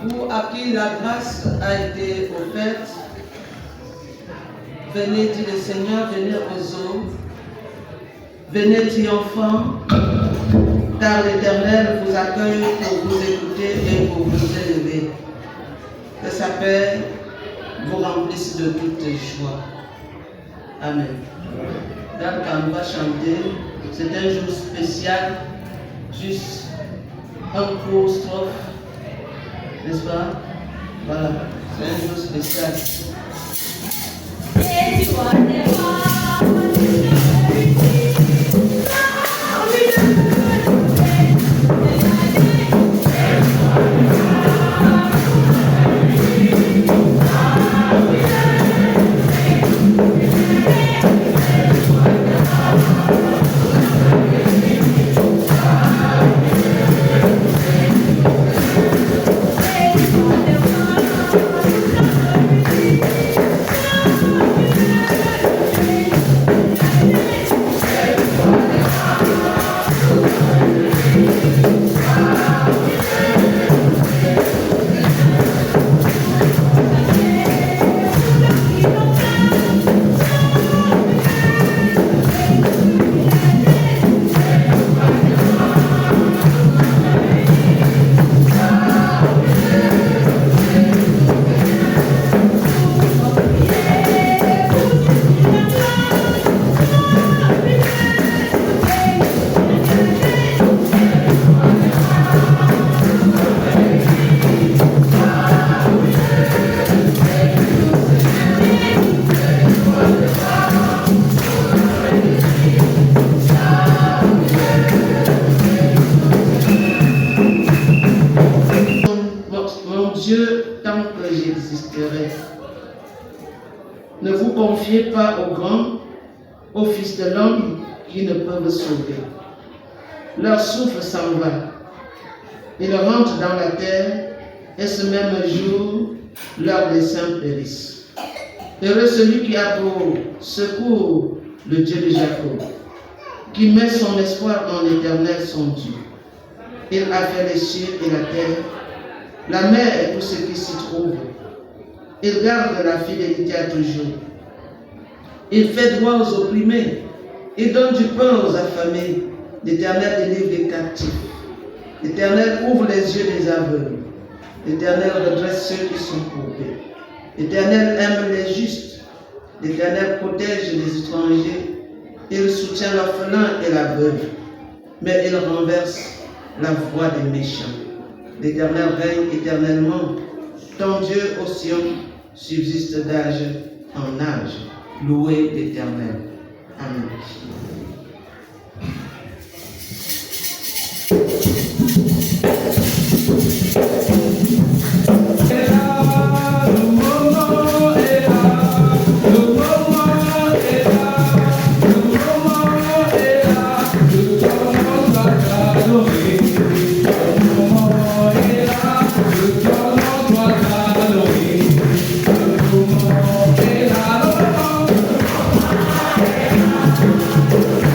Vous à qui la grâce a été offerte, venez, dit le Seigneur, venez aux eaux, venez triomphant, car l'Éternel vous accueille pour vous écouter et pour vous élever. Que sa paix vous remplisse de toute joie. Amen. Donc, on va chanter. C'est un jour spécial, juste un court strophe, n'est-ce pas? Voilà, c'est un jour spécial. Dieu, tant que j'existerai. Ne vous confiez pas aux grands, aux fils de l'homme qui ne peuvent sauver. Leur souffle s'en va. Ils rentrent dans la terre et ce même jour, leurs desseins périssent. Heureux celui qui a pour secours le Dieu de Jacob, qui met son espoir en l'Éternel son Dieu. Il a fait les cieux et la terre, la mer et tout ce qui s'y trouve. Il garde la fidélité à toujours. Il fait droit aux opprimés. Il donne du pain aux affamés. L'Éternel délivre les captifs. L'Éternel ouvre les yeux des aveugles. L'Éternel redresse ceux qui sont courbés. L'Éternel aime les justes. L'Éternel protège les étrangers. Il soutient l'orphelin et la veuve. Mais il renverse la voie des méchants. L'Éternel règne éternellement. Ton Dieu au Sion subsiste d'âge en âge. Louez l'Éternel. Amen. Thank you.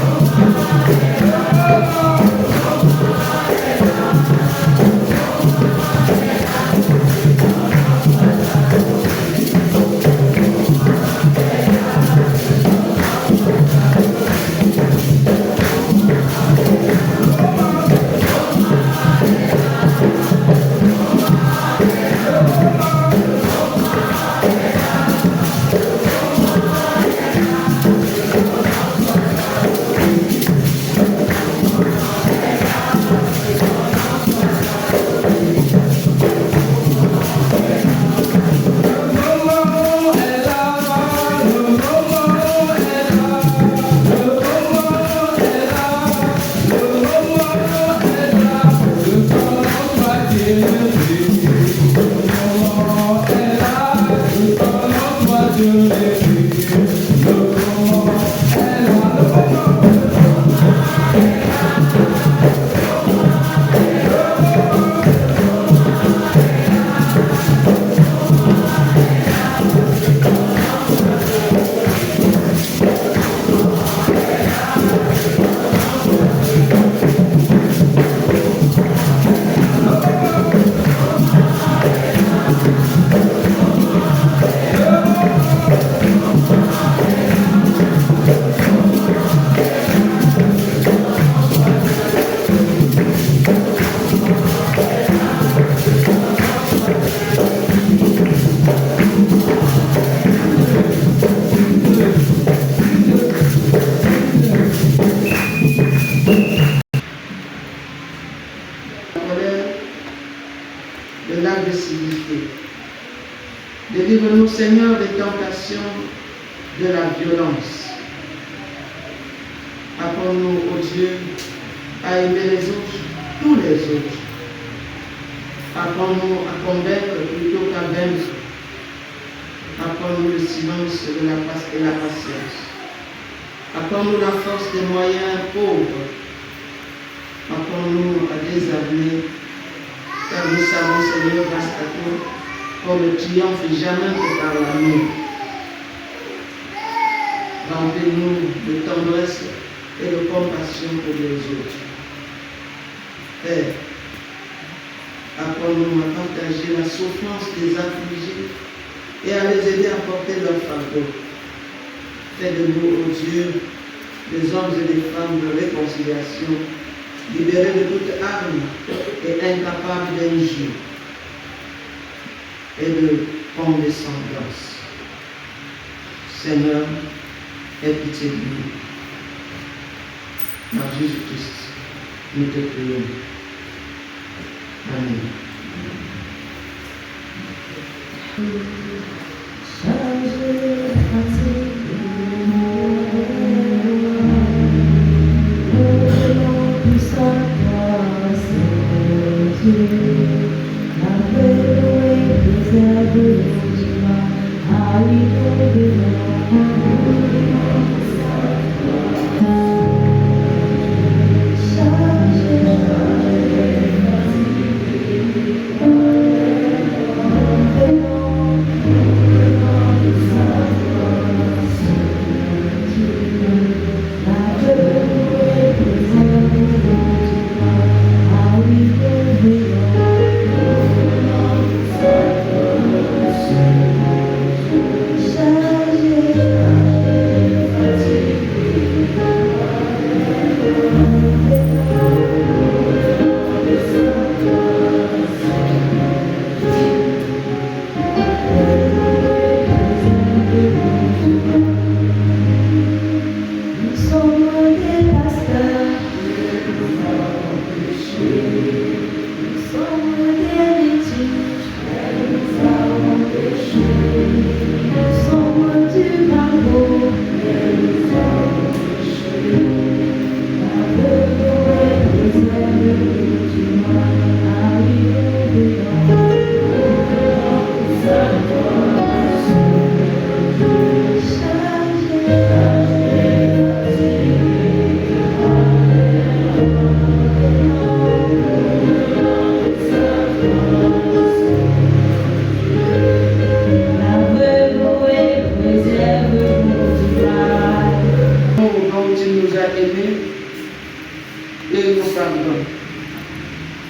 Délivre-nous, Seigneur, des tentations de la violence. Apprends-nous, ô Dieu, à aimer les autres, tous les autres. Apprends-nous à combattre plutôt qu'à vaincre. Apprends-nous le silence de la et la patience. Apprends-nous la force des moyens pauvres. Apprends-nous à désarmer, car nous savons, Seigneur, grâce à toi, qu'on ne triomphe jamais que par l'amour. Remplis-nous de tendresse et de compassion pour les autres. Père, apprends-nous à partager la souffrance des affligés et à les aider à porter leur fardeau. Fais de nous, ô Dieu, des hommes et des femmes de réconciliation, libérés de toute arme et incapables d'injure et de condescendance. Seigneur, aie pitié de nous. Par Jésus-Christ, nous te prions. Amen.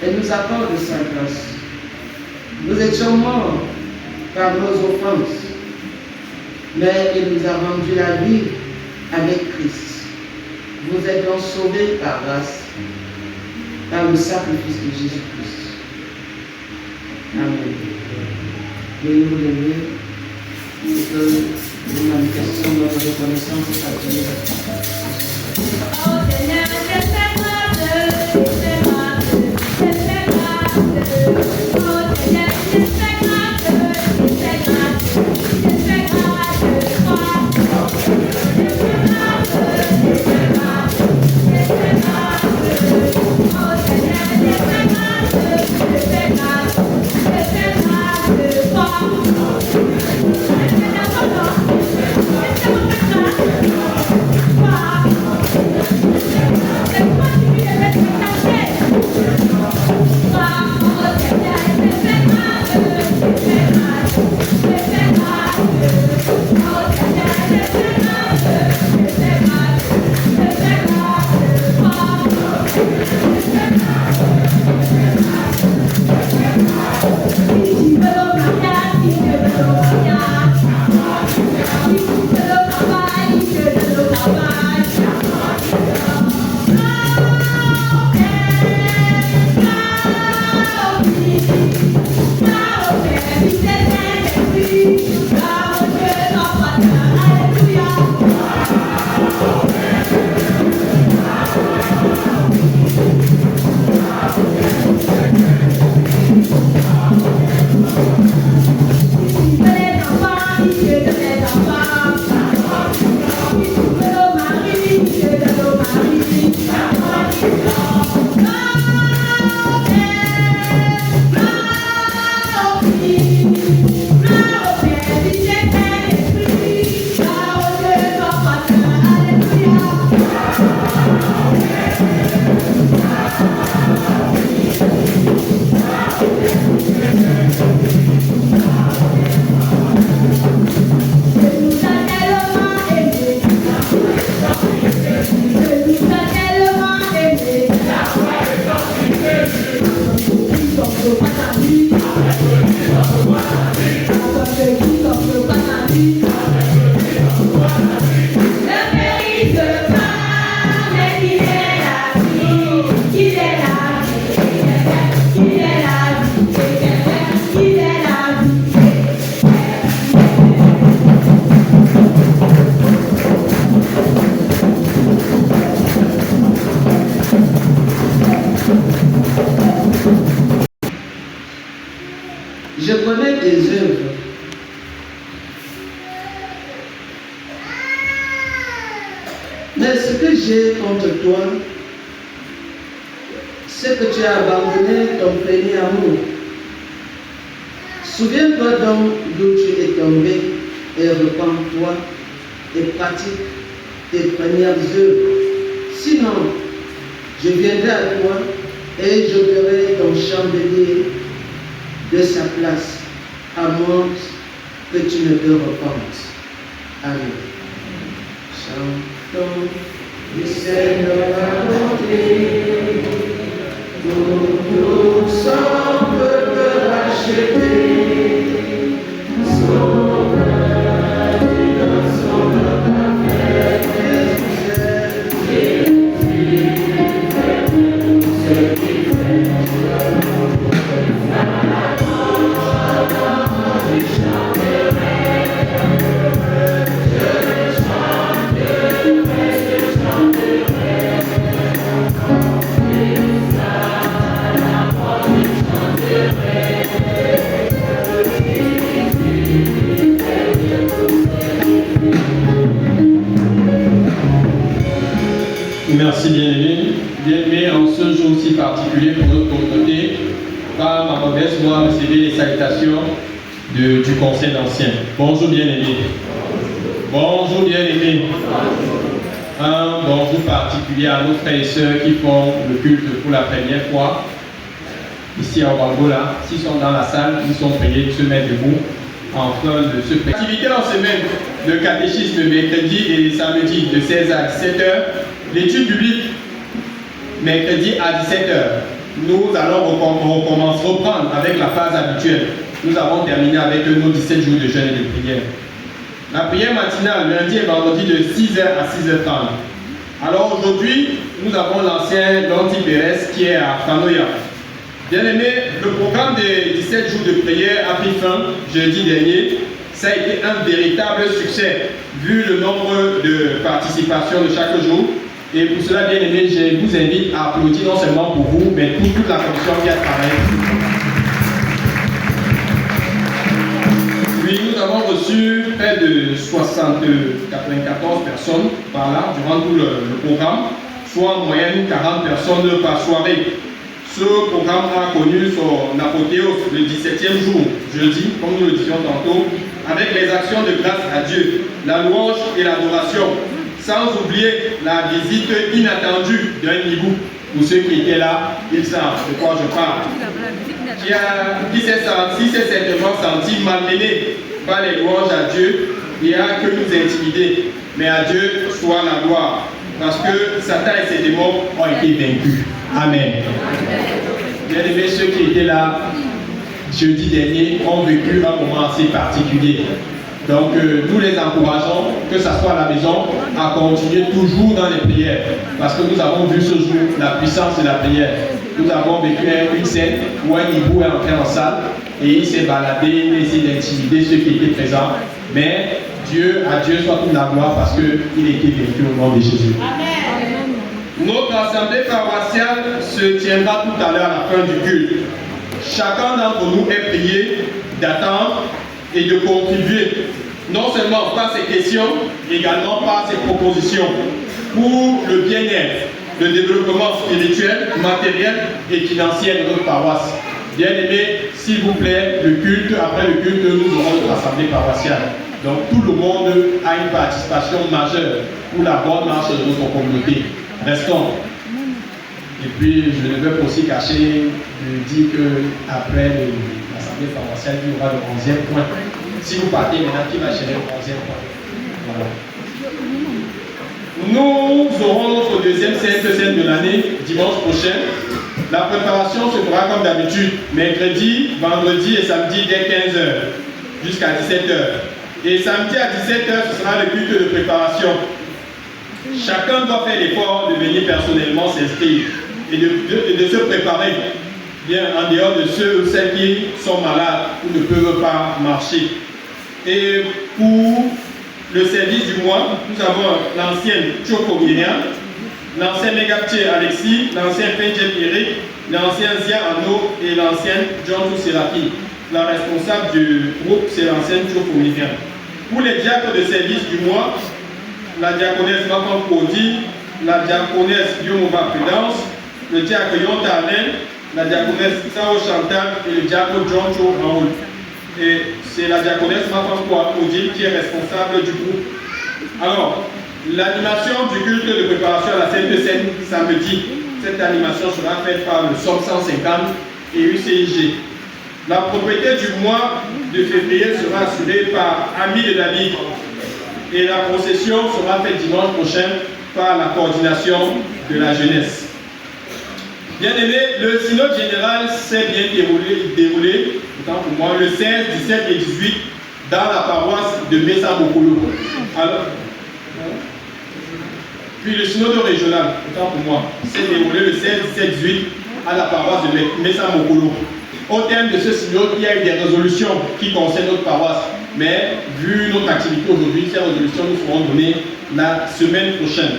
Et nous accorde sa grâce. Nous étions morts par nos offenses, mais il nous a rendu la vie avec Christ. Vous êtes donc sauvés par grâce, par le sacrifice de Jésus-Christ. Amen. Veuillez vous lever et que nous manifestions notre reconnaissance à Dieu. Oh Seigneur, je fais grâce, je fais grâce, je fais grâce. Oh Seigneur, je fais grâce, je fais grâce, je fais grâce. Oh Seigneur, je fais grâce, je fais grâce, je fais grâce. Oh Seigneur, je fais grâce, je fais grâce, je fais grâce. péché contre toi, c'est que tu as abandonné ton premier amour. Souviens-toi donc d'où tu es tombé et repens-toi et pratique tes premières œuvres. Sinon, je viendrai à toi et j'ôterai ton chandelier de sa place, à moins que tu ne te repentes. Amen. Chantons du Seigneur la bonté, nous sommes peuple racheté. Merci bien-aimé, en ce jour si particulier pour notre communauté, par ma modeste voix, recevoir les salutations du conseil d'anciens. Bonjour bien-aimé. Bonjour bien-aimé. Un bonjour particulier à nos frères et sœurs qui font le culte pour la première fois ici à Ouagadougou. S'ils sont dans la salle, ils sont priés de se mettre debout en fin de ce prêt. Activité en semaine de catéchisme mercredi et samedi de 16h à 17h. L'étude biblique, mercredi à 17h. Nous allons reprendre avec la phase habituelle. Nous avons terminé avec nos 17 jours de jeûne et de prière. La prière matinale, lundi et vendredi de 6h à 6h30. Alors aujourd'hui, nous avons l'ancien Lanti Pérez qui est à Fanoya. Bien aimé, le programme des 17 jours de prière a pris fin jeudi dernier. Ça a été un véritable succès, vu le nombre de participations de chaque jour. Et pour cela, bien aimé, je vous invite à applaudir non seulement pour vous, mais pour toute la commission qui a travaillé. Puis nous avons reçu près de 94 personnes par là, durant tout le programme, soit en moyenne 40 personnes par soirée. Ce programme a connu son apothéose le 17e jour, jeudi, comme nous le disions tantôt, avec les actions de grâce à Dieu, la louange et l'adoration. Sans oublier la visite inattendue d'un hibou. Pour ceux qui étaient là, ils savent de quoi je parle. Qui s'est certainement senti malmené par les louanges à Dieu et a que nous intimider. Mais à Dieu soit la gloire. Parce que Satan et ses démons ont été vaincus. Amen. Bien aimés, ceux qui étaient là jeudi dernier ont vécu un moment assez particulier. Donc nous les encourageons, que ce soit à la maison, à continuer toujours dans les prières. Parce que nous avons vu ce jour la puissance de la prière. Nous avons vécu une scène où un hibou est entré en salle et il s'est baladé, il a essayé d'intimider ceux qui étaient présents. Mais à Dieu soit toute la gloire parce qu'il était vaincu au nom de Jésus. Amen. Notre assemblée paroissiale se tiendra tout à l'heure à la fin du culte. Chacun d'entre nous est prié d'attendre et de contribuer, non seulement par ses questions, également par ses propositions, pour le bien-être, le développement spirituel, matériel et financier de notre paroisse. Bien-aimés, s'il vous plaît, le culte, après le culte, nous aurons notre assemblée paroissiale. Donc tout le monde a une participation majeure pour la bonne marche de notre communauté. Restons. Et puis, je ne veux pas aussi cacher de dire qu'après l'assemblée paroissiale, il y aura le 11e point. Si vous partez maintenant, qui va gérer le 11e point? Voilà. Nous aurons notre deuxième Sainte Seine de l'année, dimanche prochain. La préparation se fera comme d'habitude, mercredi, vendredi et samedi dès 15h jusqu'à 17h. Et samedi à 17h, ce sera le culte de préparation. Chacun doit faire l'effort de venir personnellement s'inscrire et de se préparer, bien en dehors de ceux ou celles qui sont malades ou ne peuvent pas marcher. Et pour le service du mois, nous avons l'ancienne Choco Myriam, l'ancien Megaptier Alexis, l'ancien Pendjem Eric, l'ancien Zia Anno et l'ancienne John Serapi. La responsable du groupe, c'est l'ancienne Choco Myriam. Pour les diacres de service du mois, la diaconesse Makan Kodi, la diaconesse Yomova Prudence, le diacre Yonta Alain, la diaconesse Sao Chantal et le diacre John Cho Raoul. Et c'est la diaconesse Mafampoa Odile qui est responsable du groupe. Alors, l'animation du culte de préparation à la Sainte Seine samedi, cette animation sera faite par le SOM 150 et UCIG. La propriété du mois de février sera assurée par Amis de David et la procession sera faite dimanche prochain par la coordination de la jeunesse. Bien aimé, le synode général s'est bien déroulé autant pour moi, le 16, 17 et 18 dans la paroisse de Messa Mokolo. Alors, puis le synode régional, autant pour moi, s'est déroulé le 16, 17, 18 à la paroisse de Messa Mokolo. Au terme de ce synode, il y a eu des résolutions qui concernent notre paroisse. Mais vu notre activité aujourd'hui, ces résolutions nous seront données la semaine prochaine.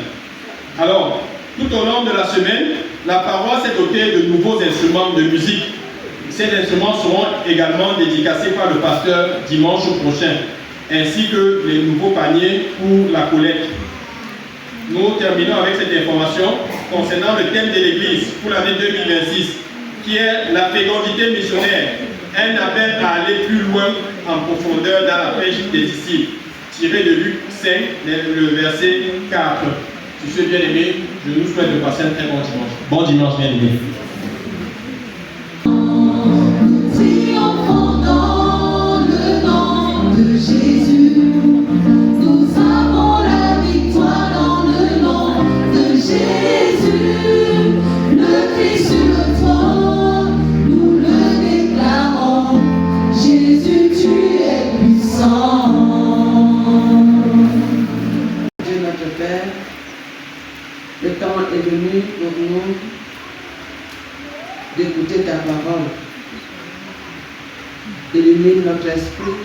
Alors, tout au long de la semaine, la paroisse est dotée de nouveaux instruments de musique. Ces instruments seront également dédicacés par le pasteur dimanche prochain, ainsi que les nouveaux paniers pour la collecte. Nous terminons avec cette information concernant le thème de l'Église pour l'année 2026, qui est la fécondité missionnaire, un appel à aller plus loin en profondeur dans la pêche des disciples, tiré de Luc 5, le verset 4. Si tu es bien aimé, je nous souhaite de passer un très bon dimanche. Bon dimanche, bien aimé. Le temps est venu pour nous d'écouter ta parole. Illumine notre esprit,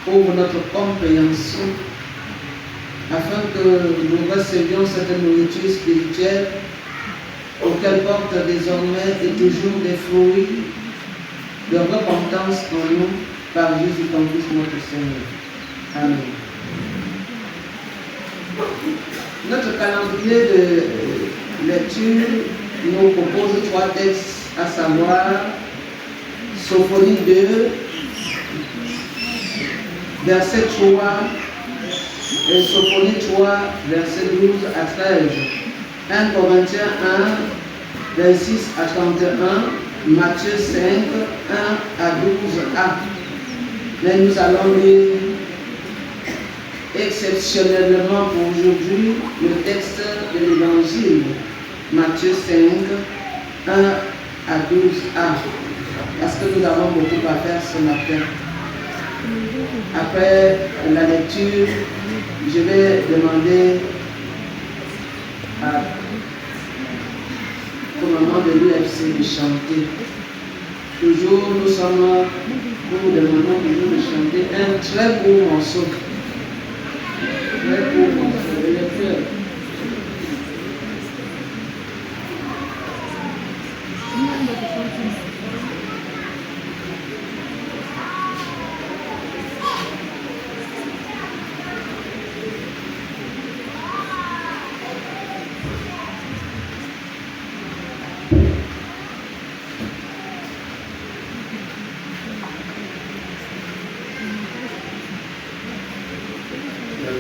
ouvre notre compréhension, afin que nous recevions cette nourriture spirituelle auquel porte désormais et toujours des fruits de repentance en nous par Jésus ton Fils notre Seigneur. Amen. Notre calendrier de lecture nous propose 3 textes, à savoir Sophonie 2, verset 3, et Sophonie 3, verset 12 à 13, 1 Corinthiens 1, verset 6 à 31, Matthieu 5, 1 à 12a. Mais nous allons lire exceptionnellement pour aujourd'hui le texte de l'Évangile, Matthieu 5, 1 à 12a, parce que nous avons beaucoup à faire ce matin. Après la lecture, je vais demander au moment de l'UFC de chanter. Toujours, nous demandons toujours de chanter un très beau morceau. Très beau morceau de lecture.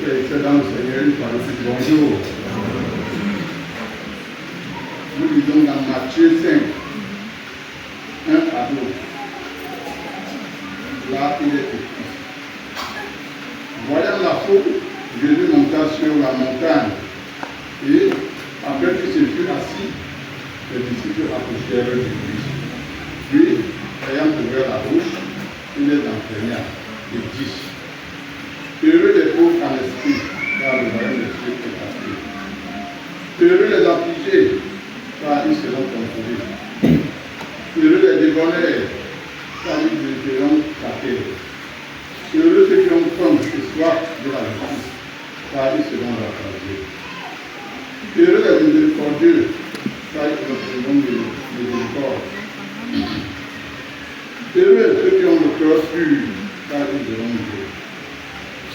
Excellent Seigneur, bonjour. Nous lisons dans Matthieu 5, 1 à 12. Là, il est écrit. Voyant la foule, Jésus monta sur la montagne et, après qu'il se fut assis, les disciples approchèrent de lui. Puis, ayant ouvert la bouche, il les entraîna et dit: heureux les pauvres en esprit, car le royaume des cieux est affligé. Heureux les affligés, car ils seront consolés. Heureux les débonneurs, car ils seront flattés. Heureux ceux qui ont faim et soif de la justice, car ils seront rassasiés. Heureux les miséricordieux, car ils obtiendront de miséricorde. Heureux ceux qui ont le cœur pur, car ils seront heureux.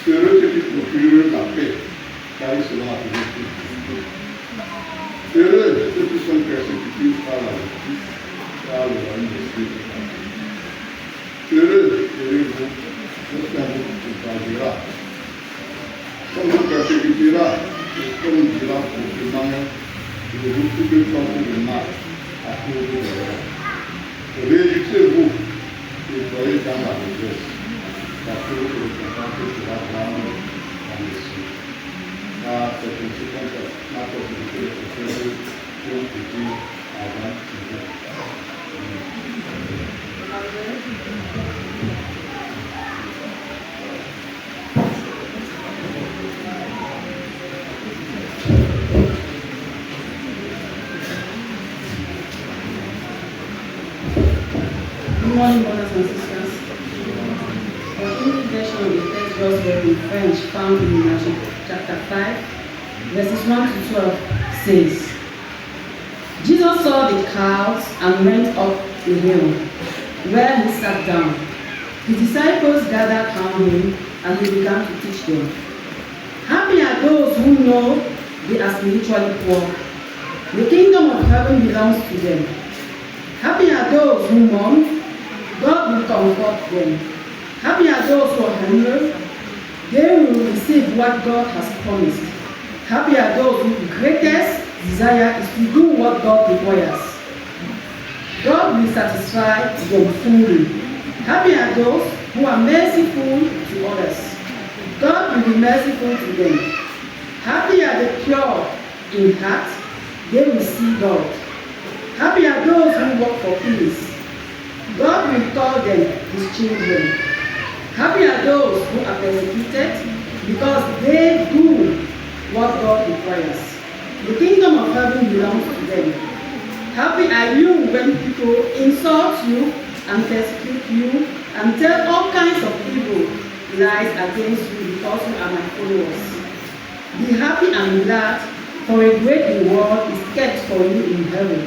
Heureux ceux qui procurent la paix, car ils seront appelés Christ. ceux qui sont persécutés par la justice, par le royaume des cieux est proche. Heureux, heureux-vous, lorsqu'on vous outragera. On vous persécutera, et qu'on dira pour demander de vous toutes sortes de mal à cause de l'heure. Réjouissez-vous et soyez dans la réjouissance, parce que votre récompense sera grande dans les cieux. Car c'est ainsi qu'on fait la possibilité de faire pour petit avant l'hiver. Good morning, brothers and sisters. Our English version of the text was read in French, found in Matthew chapter 5, verses 1 to 12, says, Jesus saw the crowds and went up the hill, where he sat down. His disciples gathered around him, and he began to teach them. Happy are those who know they are spiritually poor. The kingdom of heaven belongs to them. Happy are those who mourn. God will comfort them. Happy are those who are hungry. They will receive what God has promised. Happy are those whose greatest desire is to do what God requires. God will satisfy them fully. Happy are those who are merciful to others. God will be merciful to them. Happy are the pure in heart. They will see God. Happy are those who work for peace. God will call them his children. Happy are those who are persecuted because they do what God requires. The kingdom of heaven belongs to them. Happy are you when people insult you and persecute you and tell all kinds of evil lies against you because you are my followers. Be happy and glad, for a great reward is kept for you in heaven.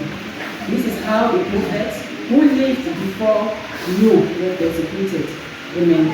This is how the prophets who lived before you were persecuted. Amen.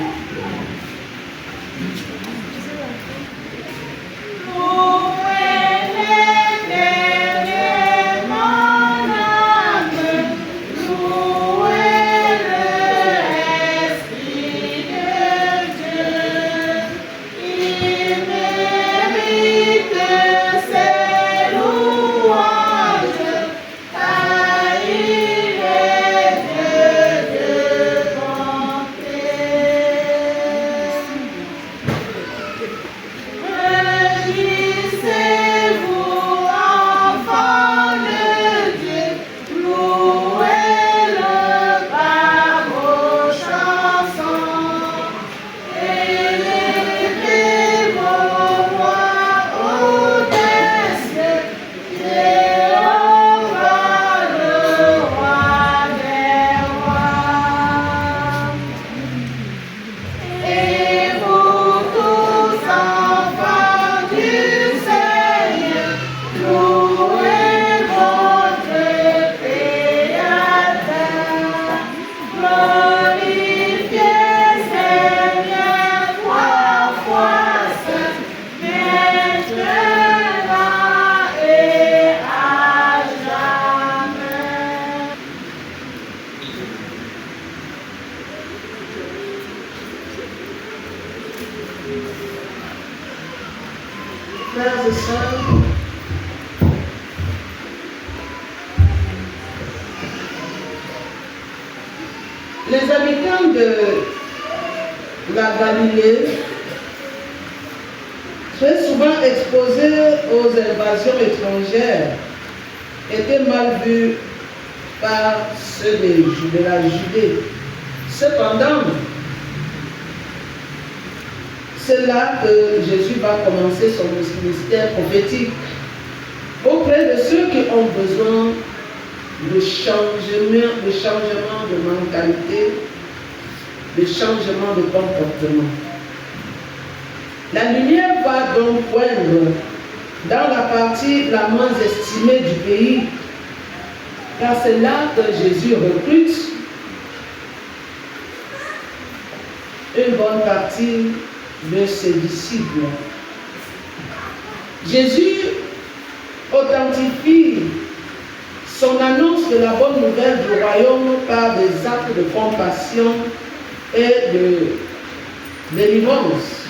Frères et sœurs, les habitants de la Galilée, très souvent exposés aux invasions étrangères, étaient mal vus par ceux de la Judée. Cependant, c'est là que Jésus va commencer son ministère prophétique auprès de ceux qui ont besoin de changement de mentalité, de changement de comportement. La lumière va donc poindre dans la partie la moins estimée du pays, car c'est là que Jésus recrute une bonne partie de ses disciples. Jésus authentifie son annonce de la bonne nouvelle du royaume par des actes de compassion et de délivrance,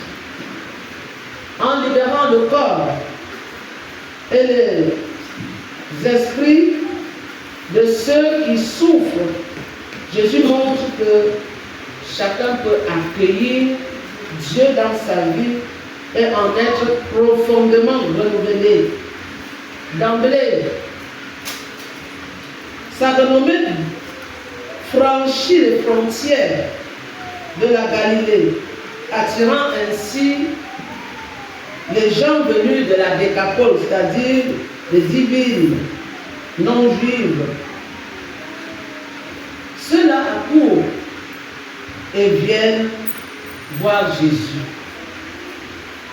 en libérant le corps et les esprits de ceux qui souffrent. Jésus montre que chacun peut accueillir Dieu dans sa vie et en être profondément renouvelé. D'emblée, sa renommée franchit les frontières de la Galilée, attirant ainsi les gens venus de la Décapole, c'est-à-dire les 10 villes non juives. Ceux-là accourent et viennent voir Jésus.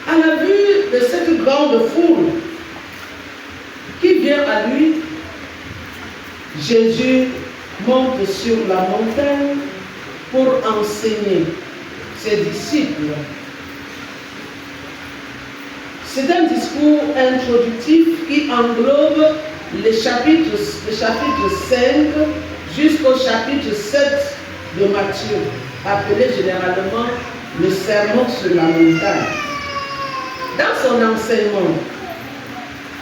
À la vue de cette grande foule qui vient à lui, Jésus monte sur la montagne pour enseigner ses disciples. C'est un discours introductif qui englobe les chapitres 5 jusqu'au chapitre 7 de Matthieu, appelé généralement le sermon sur la montagne. Dans son enseignement,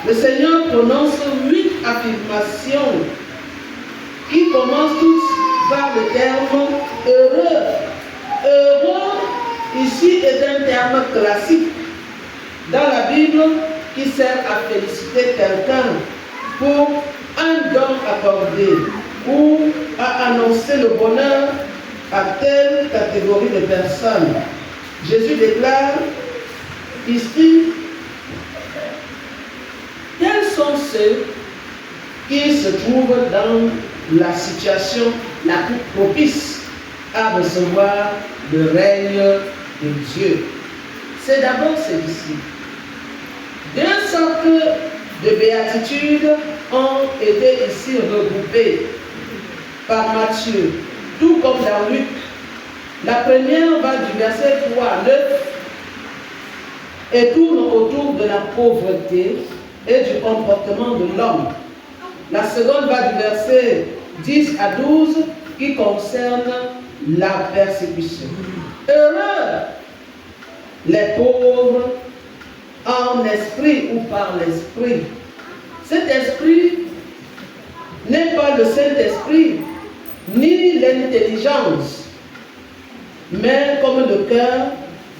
le Seigneur prononce 8 affirmations qui commencent toutes par le terme heureux. Heureux, ici, est un terme classique dans la Bible qui sert à féliciter quelqu'un pour un don accordé ou à annoncer le bonheur à telle catégorie de personnes. Jésus déclare ici: quels sont ceux qui se trouvent dans la situation la plus propice à recevoir le règne de Dieu? C'est d'abord ces disciples. Deux sortes de béatitudes ont été ici regroupées par Matthieu, tout comme dans Luc. La première va du verset 3 à 9 et tourne autour de la pauvreté et du comportement de l'homme. La seconde va du verset 10 à 12 qui concerne la persécution. Heureux les pauvres en esprit ou par l'esprit. Cet esprit n'est pas le Saint-Esprit, ni l'intelligence, mais comme le cœur,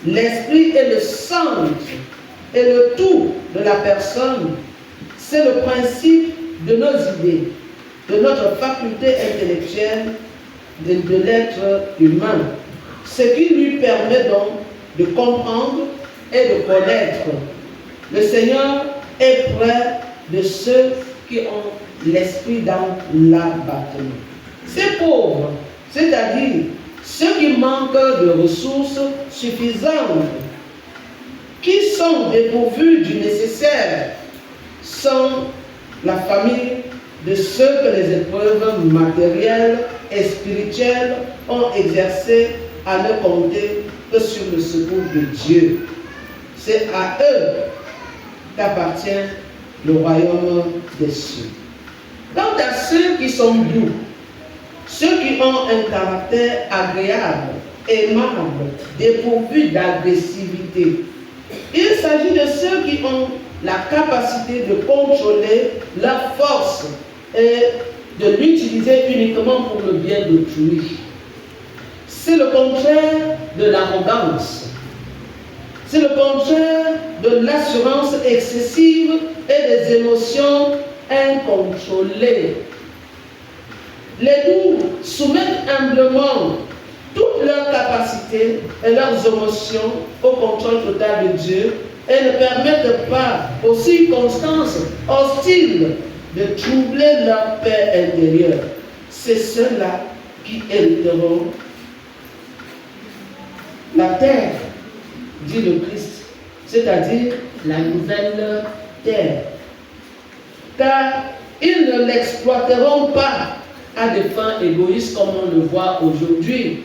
l'esprit est le centre et le tout de la personne. C'est le principe de nos idées, de notre faculté intellectuelle, de l'être humain. Ce qui lui permet donc de comprendre et de connaître. Le Seigneur est près de ceux qui ont l'esprit dans l'abattement. Ces pauvres, c'est-à-dire ceux qui manquent de ressources suffisantes, qui sont dépourvus du nécessaire, sont la famille de ceux que les épreuves matérielles et spirituelles ont exercé à ne compter que sur le secours de Dieu. C'est à eux qu'appartient le royaume des cieux. Quant à ceux qui sont doux, ceux qui ont un caractère agréable, aimable, dépourvu d'agressivité, il s'agit de ceux qui ont la capacité de contrôler leur force et de l'utiliser uniquement pour le bien d'autrui. C'est le contraire de l'arrogance. C'est le contraire de l'assurance excessive et des émotions incontrôlées. Les doux soumettent humblement toutes leurs capacités et leurs émotions au contrôle total de Dieu et ne permettent pas aux circonstances hostiles de troubler leur paix intérieure. C'est ceux-là qui hériteront la terre, dit le Christ, c'est-à-dire la nouvelle terre. Car ils ne l'exploiteront pas à des fins égoïstes comme on le voit aujourd'hui.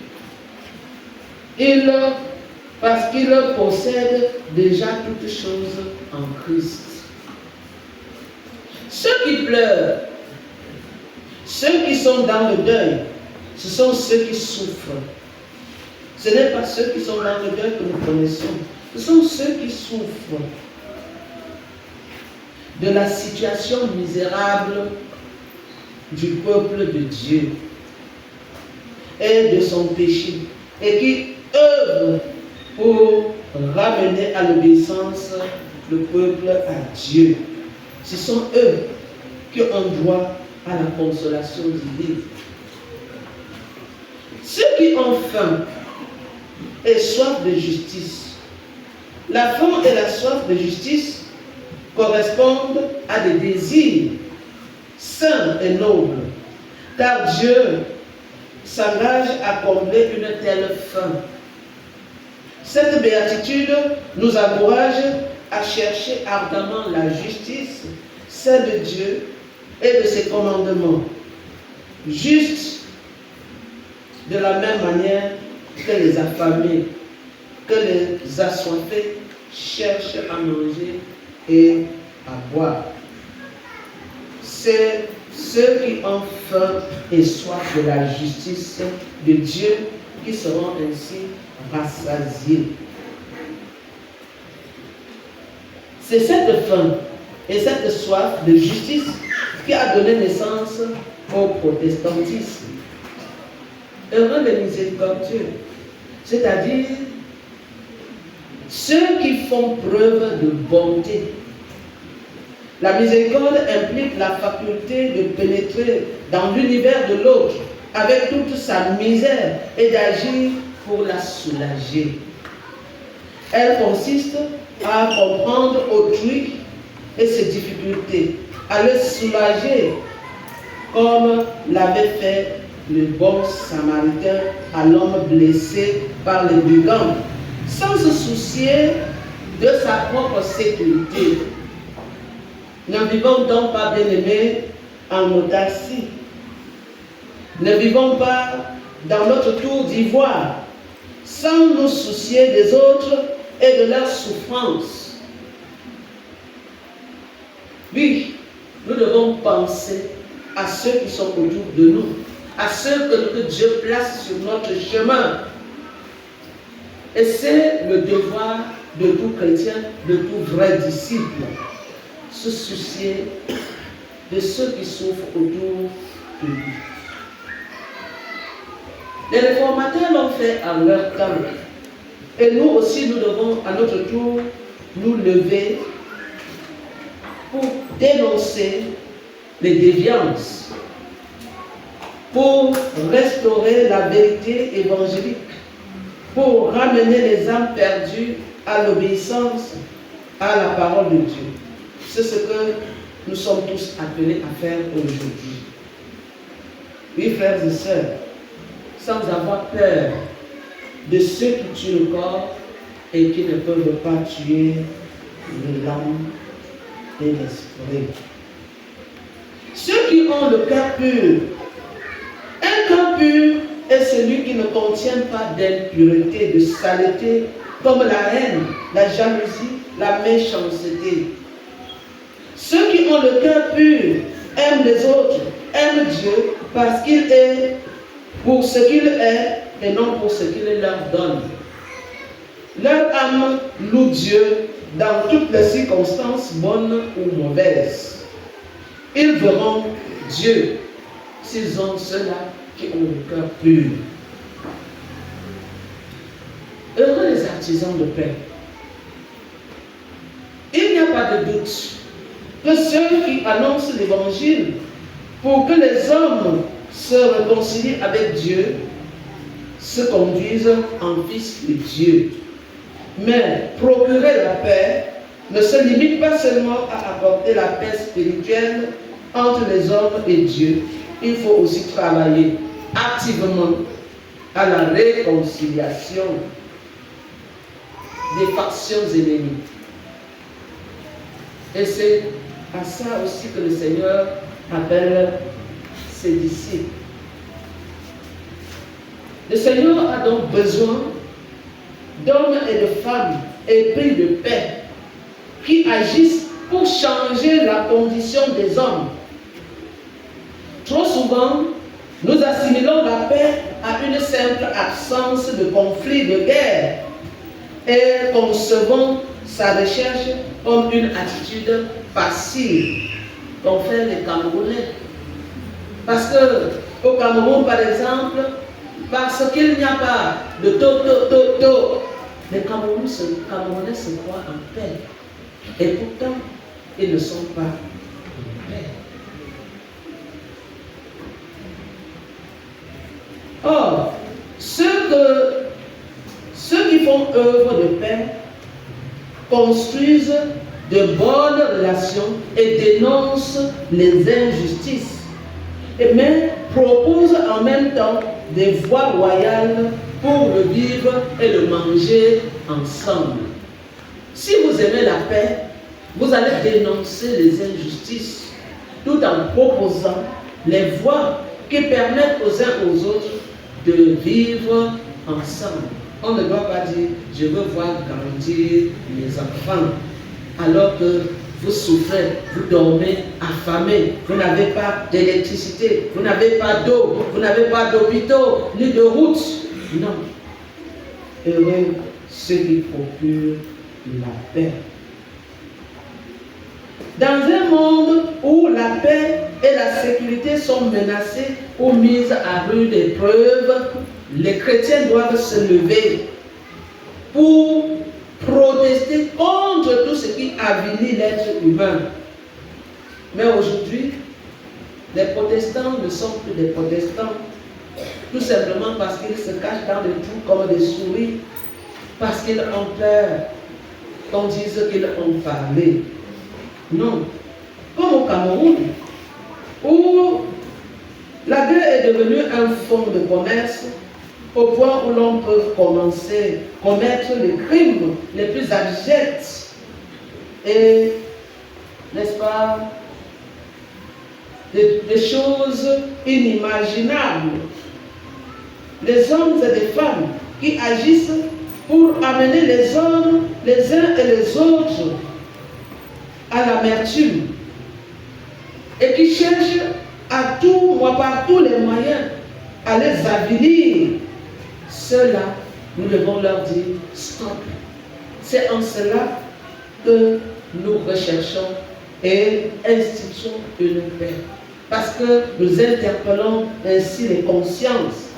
Parce qu'ils possèdent déjà toutes choses en Christ. Ceux qui pleurent Ceux qui sont dans le deuil, ce sont ceux qui souffrent. Ce n'est pas ceux qui sont dans le deuil que nous connaissons. Ce sont ceux qui souffrent de la situation misérable du peuple de Dieu et de son péché, et qui œuvrent pour ramener à l'obéissance le peuple à Dieu. Ce sont eux qui ont droit à la consolation divine. Ceux qui ont faim et soif de justice. La faim et la soif de justice correspondent à des désirs sains et nobles, car Dieu s'engage à combler une telle faim. Cette béatitude nous encourage à chercher ardemment la justice, celle de Dieu et de ses commandements, juste de la même manière que les affamés, que les assoiffés cherchent à manger et à boire. C'est ceux qui ont faim et soif de la justice de Dieu qui seront ainsi rassasiés. C'est cette faim et cette soif de justice qui a donné naissance au protestantisme. Heureux les miséricordieux, c'est-à-dire ceux qui font preuve de bonté. La miséricorde implique la faculté de pénétrer dans l'univers de l'autre avec toute sa misère et d'agir pour la soulager. Elle consiste à comprendre autrui et ses difficultés, à le soulager comme l'avait fait le bon samaritain à l'homme blessé par les brigands, sans se soucier de sa propre sécurité. Ne vivons donc pas, bien-aimés, en autarcie. Ne vivons pas dans notre tour d'ivoire, sans nous soucier des autres et de leurs souffrances. Oui, nous devons penser à ceux qui sont autour de nous, à ceux que Dieu place sur notre chemin. Et c'est le devoir de tout chrétien, de tout vrai disciple, se soucier de ceux qui souffrent autour de lui. Les réformateurs l'ont fait à leur temps. Et nous aussi, nous devons à notre tour nous lever pour dénoncer les déviances, pour restaurer la vérité évangélique, pour ramener les âmes perdues à l'obéissance à la parole de Dieu. C'est ce que nous sommes tous appelés à faire aujourd'hui. Oui, frères et sœurs, sans avoir peur de ceux qui tuent le corps et qui ne peuvent pas tuer l'âme et l'esprit. Ceux qui ont le cœur pur, un cœur pur est celui qui ne contient pas d'impureté, de saleté, comme la haine, la jalousie, la méchanceté. Ceux qui ont le cœur pur aiment les autres, aiment Dieu parce qu'il est pour ce qu'il est et non pour ce qu'il leur donne. Leur âme loue Dieu dans toutes les circonstances, bonnes ou mauvaises. Ils verront Dieu s'ils ont ceux-là qui ont le cœur pur. Heureux les artisans de paix. Il n'y a pas de doute que ceux qui annoncent l'évangile pour que les hommes se réconcilient avec Dieu se conduisent en fils de Dieu. Mais procurer la paix ne se limite pas seulement à apporter la paix spirituelle entre les hommes et Dieu. Il faut aussi travailler activement à la réconciliation des factions ennemies. Et c'est à ça aussi que le Seigneur appelle ses disciples. Le Seigneur a donc besoin d'hommes et de femmes épris de paix qui agissent pour changer la condition des hommes. Trop souvent, souvent, nous assimilons la paix à une simple absence de conflit, de guerre, et concevons sa recherche comme une attitude passive qu'ont fait les Camerounais. Parce que au Cameroun, par exemple, parce qu'il n'y a pas de les Camerounais se croient en paix. Et pourtant, ils ne sont pas en paix. Or, ceux qui font œuvre de paix construisent de bonnes relations et dénoncent les injustices, mais proposent en même temps des voies royales pour le vivre et le manger ensemble. Si vous aimez la paix, vous allez dénoncer les injustices tout en proposant les voies qui permettent aux uns aux autres de vivre ensemble. On ne doit pas dire « je veux voir grandir mes enfants » alors que vous souffrez, vous dormez affamés, vous n'avez pas d'électricité, vous n'avez pas d'eau, vous n'avez pas d'hôpitaux, ni de routes. Non. Heureux ceux qui procurent la paix. Dans un monde où la paix et la sécurité sont menacées ou mises à rude épreuve, les chrétiens doivent se lever pour protester contre tout ce qui avilit l'être humain. Mais aujourd'hui, les protestants ne sont plus des protestants, tout simplement parce qu'ils se cachent dans des trous comme des souris, parce qu'ils ont peur qu'on dise qu'ils ont parlé. Non. Comme au Cameroun, où la guerre est devenue un fonds de commerce, au point où l'on peut commencer à commettre les crimes les plus abjects et, n'est-ce pas, des choses inimaginables. Les hommes et les femmes qui agissent pour amener les hommes, les uns et les autres, à l'amertume et qui cherchent à tout, par tous les moyens, à les avilir. Ceux-là, nous devons leur dire stop. C'est en cela que nous recherchons et instituons une paix. Parce que nous interpellons ainsi les consciences.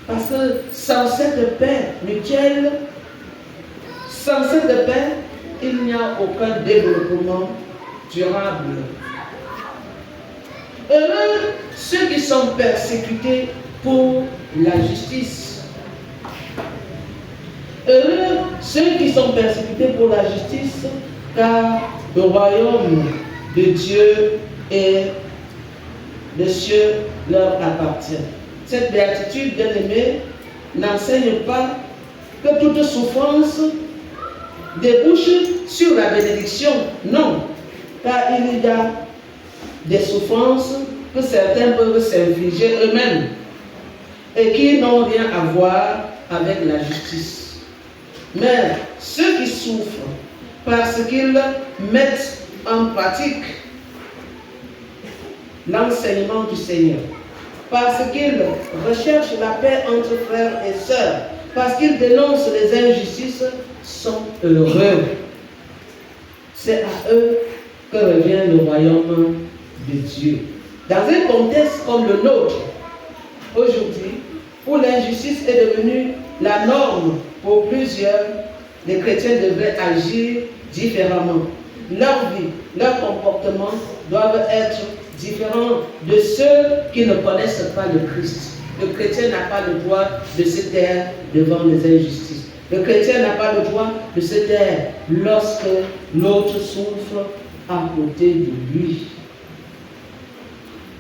Parce que sans cette paix mutuelle, sans cette paix, il n'y a aucun développement durable. Heureux ceux qui sont persécutés pour la justice. Heureux ceux qui sont persécutés pour la justice, car le royaume de Dieu et des cieux leur appartient. Cette béatitude, bien-aimée, n'enseigne pas que toute souffrance débouche sur la bénédiction. Non, car il y a des souffrances que certains peuvent s'infliger eux-mêmes et qui n'ont rien à voir avec la justice. Mais ceux qui souffrent parce qu'ils mettent en pratique l'enseignement du Seigneur, parce qu'ils recherchent la paix entre frères et sœurs, parce qu'ils dénoncent les injustices, sont heureux. C'est à eux que revient le royaume de Dieu. Dans un contexte comme le nôtre, aujourd'hui, où l'injustice est devenue la norme pour plusieurs, les chrétiens devraient agir différemment. Leur vie, leur comportement doivent être différents de ceux qui ne connaissent pas le Christ. Le chrétien n'a pas le droit de se taire devant les injustices. Le chrétien n'a pas le droit de se taire lorsque l'autre souffre à côté de lui.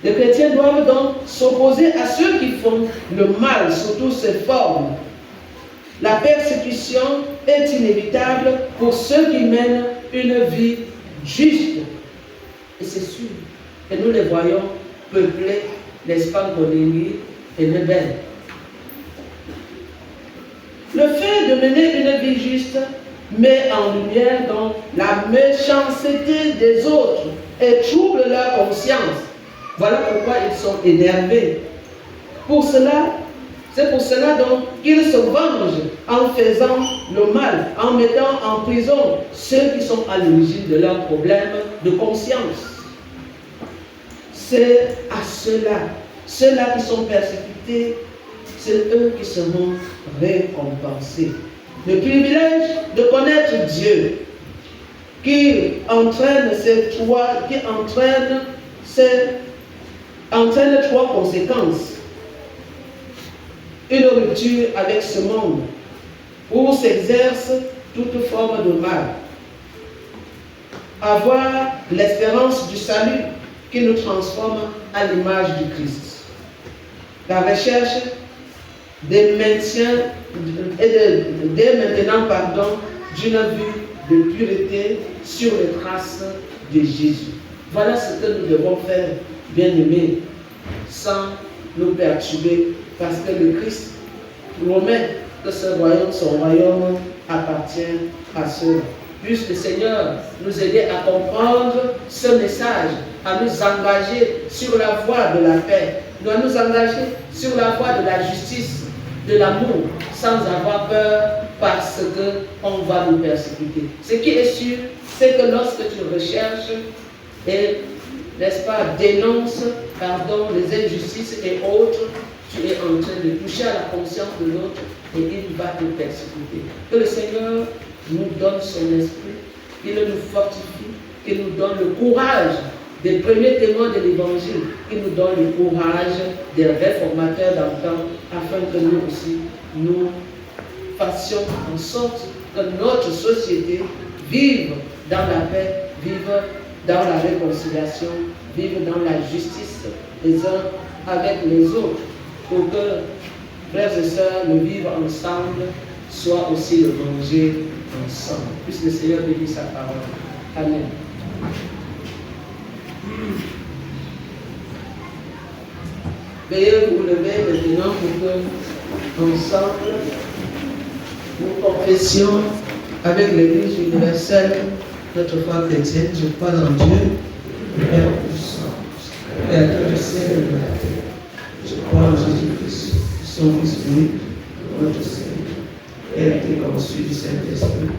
Les chrétiens doivent donc s'opposer à ceux qui font le mal sous toutes ses formes. La persécution est inévitable pour ceux qui mènent une vie juste. Et c'est sûr. Et nous les voyons peupler l'Espagne et le Bel. Le fait de mener une vie juste met en lumière donc la méchanceté des autres et trouble leur conscience. Voilà pourquoi ils sont énervés. C'est pour cela donc qu'ils se vengent en faisant le mal, en mettant en prison ceux qui sont à l'origine de leurs problèmes de conscience. C'est à ceux-là qui sont persécutés, c'est eux qui seront récompensés. Le privilège de connaître Dieu qui entraîne trois conséquences. Une rupture avec ce monde où s'exerce toute forme de mal. Avoir l'espérance du salut qui nous transforme à l'image du Christ. La recherche dès maintenant d'une vue de pureté sur les traces de Jésus. Voilà ce que nous devons faire, bien-aimés, sans nous perturber, parce que le Christ promet que son royaume appartient à ceux. Puisse le Seigneur nous aider à comprendre ce message, à nous engager sur la voie de la paix, à nous engager sur la voie de la justice, de l'amour, sans avoir peur parce qu'on va nous persécuter. Ce qui est sûr, c'est que lorsque tu recherches et, n'est-ce pas, dénonces, les injustices et autres, tu es en train de toucher à la conscience de l'autre et il va te persécuter. Que le Seigneur nous donne son esprit, qu'il nous fortifie, qu'il nous donne le courage des premiers témoins de l'Évangile, qu'il nous donne le courage des réformateurs d'antan, afin que nous aussi, nous fassions en sorte que notre société vive dans la paix, vive dans la réconciliation, vive dans la justice les uns avec les autres, pour que, frères et sœurs, nous vivons ensemble, soit aussi le manger ensemble. Puisse le Seigneur bénir sa parole. Amen. Veuillez vous lever maintenant pour que, ensemble, nous confessions avec l'Église universelle notre foi chrétienne. Je crois en Dieu, le Père puissant, Créateur du ciel et de la terre. Je crois en Jésus-Christ, son Fils unique, notre Seigneur, qui a été conçu du Saint-Esprit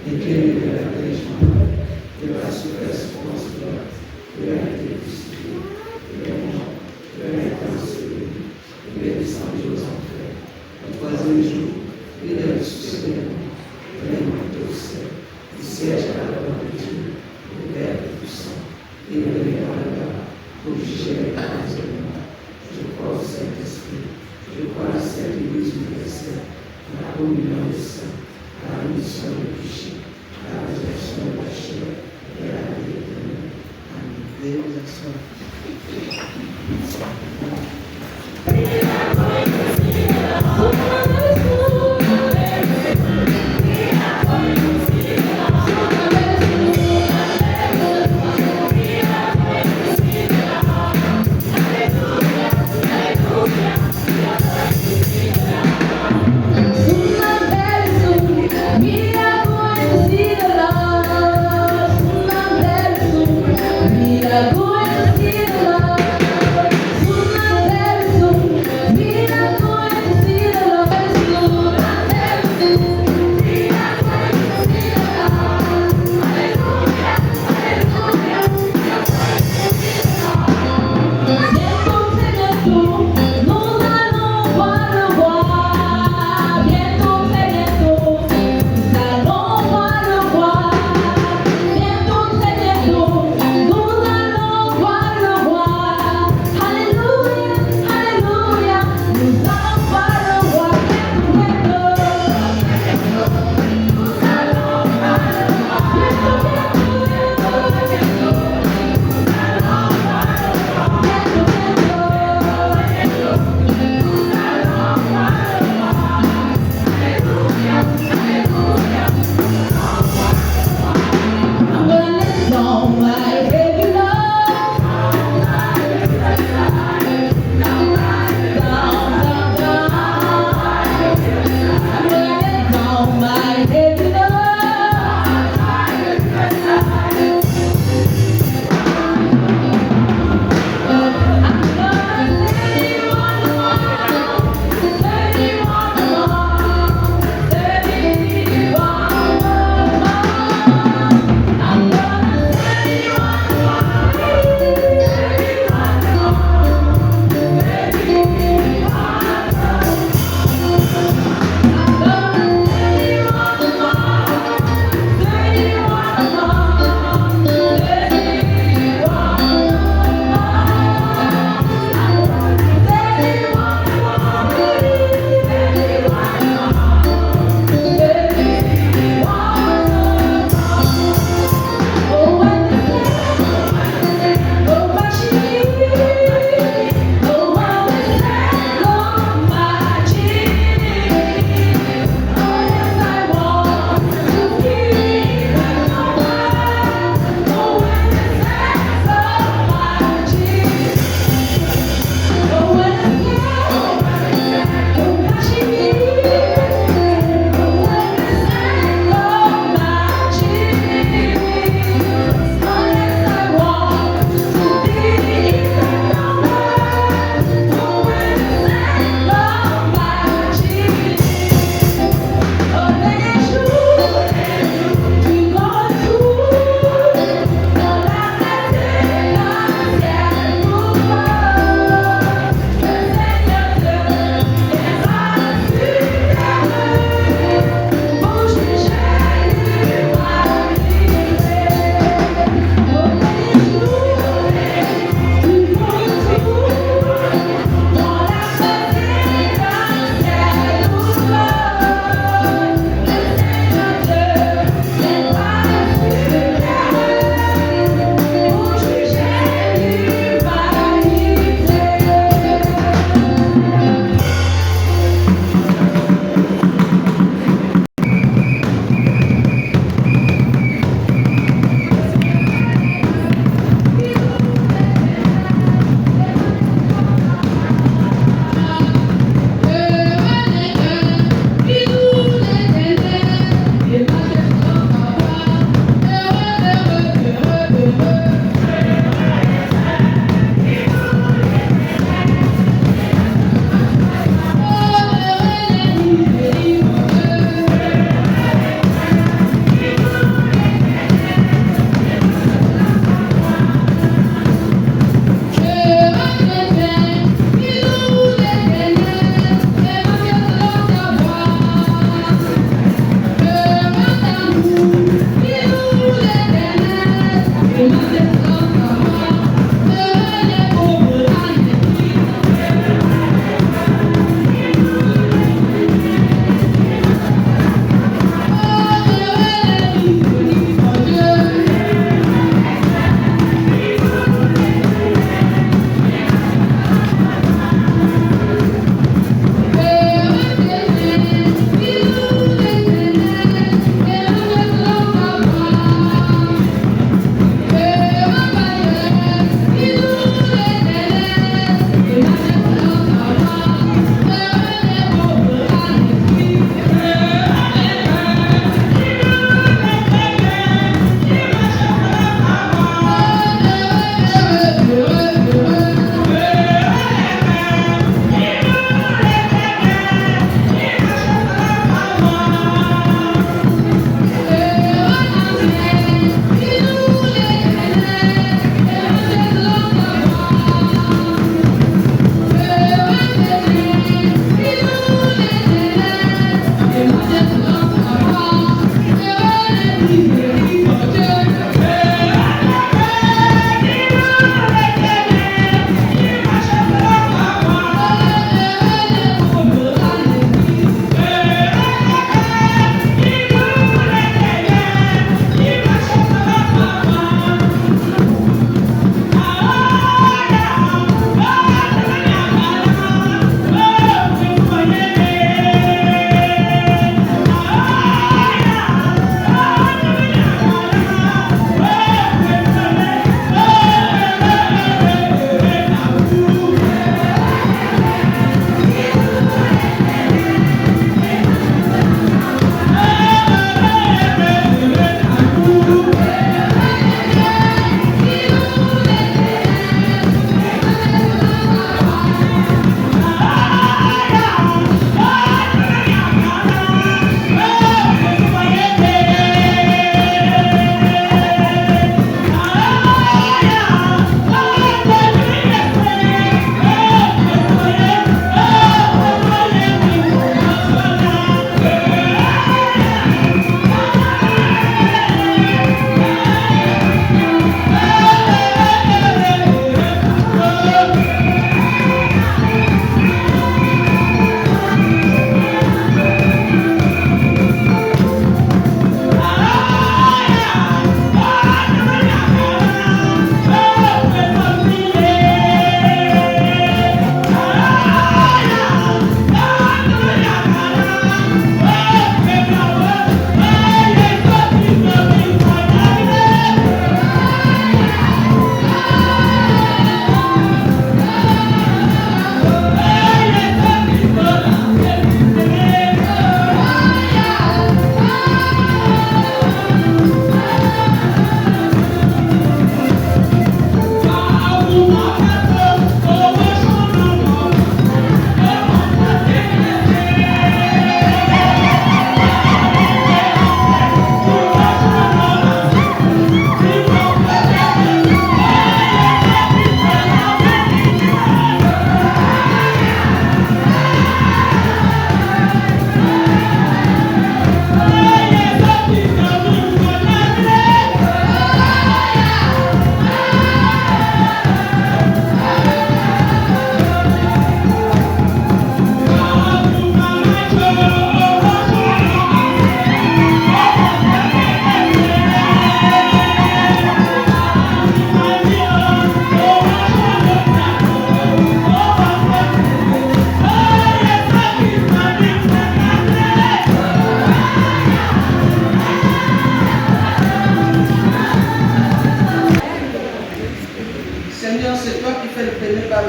et qui est né de la Vierge Marie, de la souffrance de la il a été crucifié, il est mort, il a été enseveli, il est descendu aux enfers. Le troisième jour, il est ressuscité, il est monté au ciel, il siège à la droite de Dieu, le Père puissant, il est venu là-bas pour juger les vivants et les morts. Je crois au Saint-Esprit, je crois à la Sainte Église universelle, à la communion des saints, à la rémission des péchés, à la résurrection de la chair et à la vie éternelle. Veuillez vous asseoir. Mira,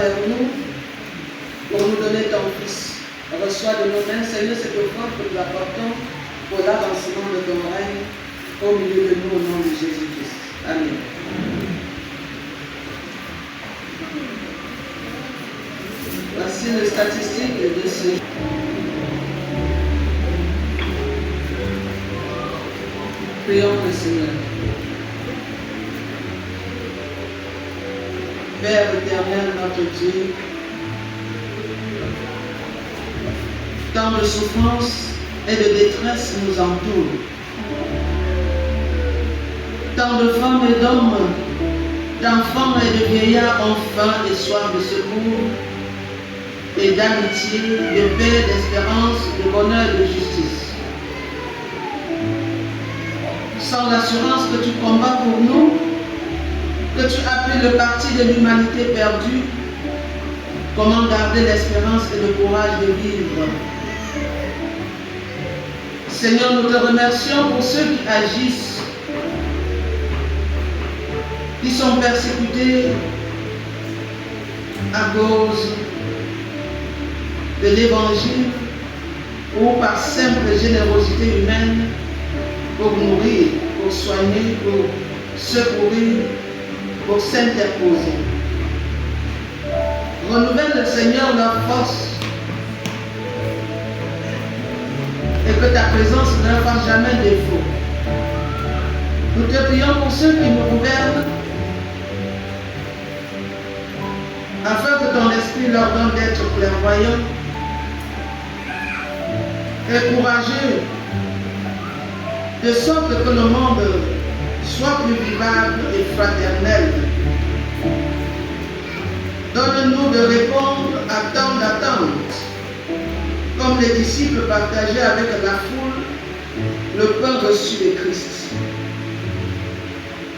vers nous pour nous donner ton Fils. Reçois de nos mains, Seigneur, cette offrande que nous apportons pour l'avancement de ton règne au milieu de nous au nom de Jésus-Christ. Amen. Voici les statistiques de ce jour. Prions le Seigneur. Père éternel, notre Dieu, tant de souffrance et de détresse nous entourent. Tant de femmes et d'hommes, d'enfants et de vieillards ont faim et soif de secours et d'amitié, de paix, d'espérance, de bonheur et de justice. Sans l'assurance que tu combats pour nous, que tu as pris le parti de l'humanité perdue, comment garder l'espérance et le courage de vivre? Seigneur, nous te remercions pour ceux qui agissent, qui sont persécutés à cause de l'Évangile ou par simple générosité humaine pour nourrir, pour soigner, pour secourir, pour s'interposer. Renouvelle, Seigneur, leur force et que ta présence ne leur fasse jamais défaut. Nous te prions pour ceux qui nous gouvernent, afin que ton esprit leur donne d'être clairvoyants et courageux, de sorte que le monde soit plus vivable et fraternel. Donne-nous de répondre à tant d'attentes, comme les disciples partageaient avec la foule le pain reçu de Christ.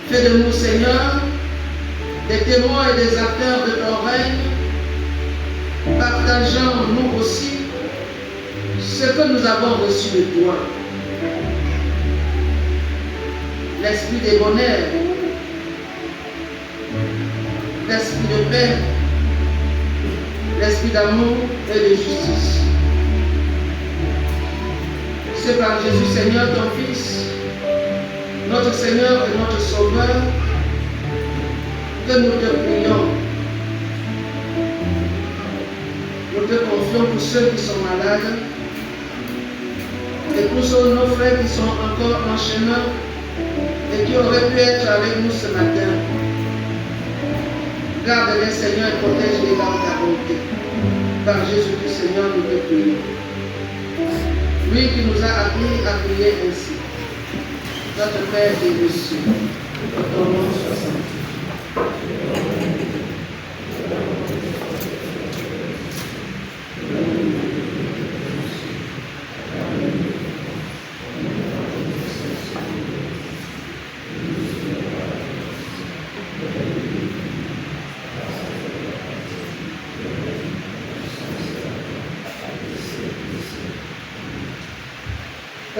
Fais de nous, Seigneur, des témoins et des acteurs de ton règne, partageant nous aussi ce que nous avons reçu de toi. L'esprit des bonheurs, l'esprit de paix, l'esprit d'amour et de justice. C'est par Jésus Seigneur, ton Fils, notre Seigneur et notre Sauveur, que nous te prions. Nous te confions pour ceux qui sont malades et pour ceux de nos frères qui sont encore en chemin et qui auraient pu être avec nous ce matin. Garde-les, Seigneur, et protège-les dans ta bonté. Par Jésus-Christ, Seigneur, nous te prions. Lui qui nous a appris à prier ainsi. Notre Père des cieux, que ton nom soit sanctifié.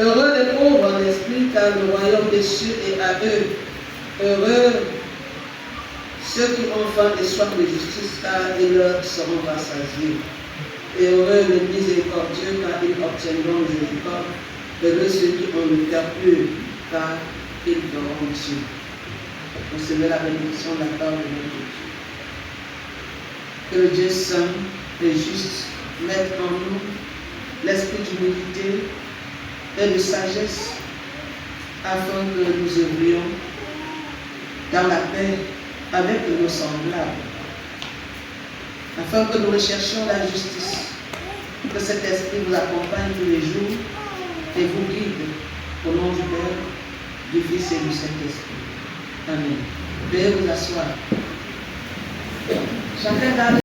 Heureux les pauvres en esprit, car le royaume des cieux est à eux. Heureux ceux qui ont faim et soif de justice, car ils leur seront rassasiés. Et heureux les miséricordieux, car ils obtiendront miséricorde. Heureux ceux qui ont le cœur pur, car ils verront Dieu. Recevez la bénédiction de la part de notre Dieu. Que le Dieu saint et juste mette en nous l'esprit d'humilité et de sagesse, afin que nous œuvrions dans la paix avec nos semblables, afin que nous recherchions la justice, que cet esprit vous accompagne tous les jours et vous guide au nom du Père, du Fils et du Saint-Esprit. Amen. Veuillez vous asseoir. Chacun garde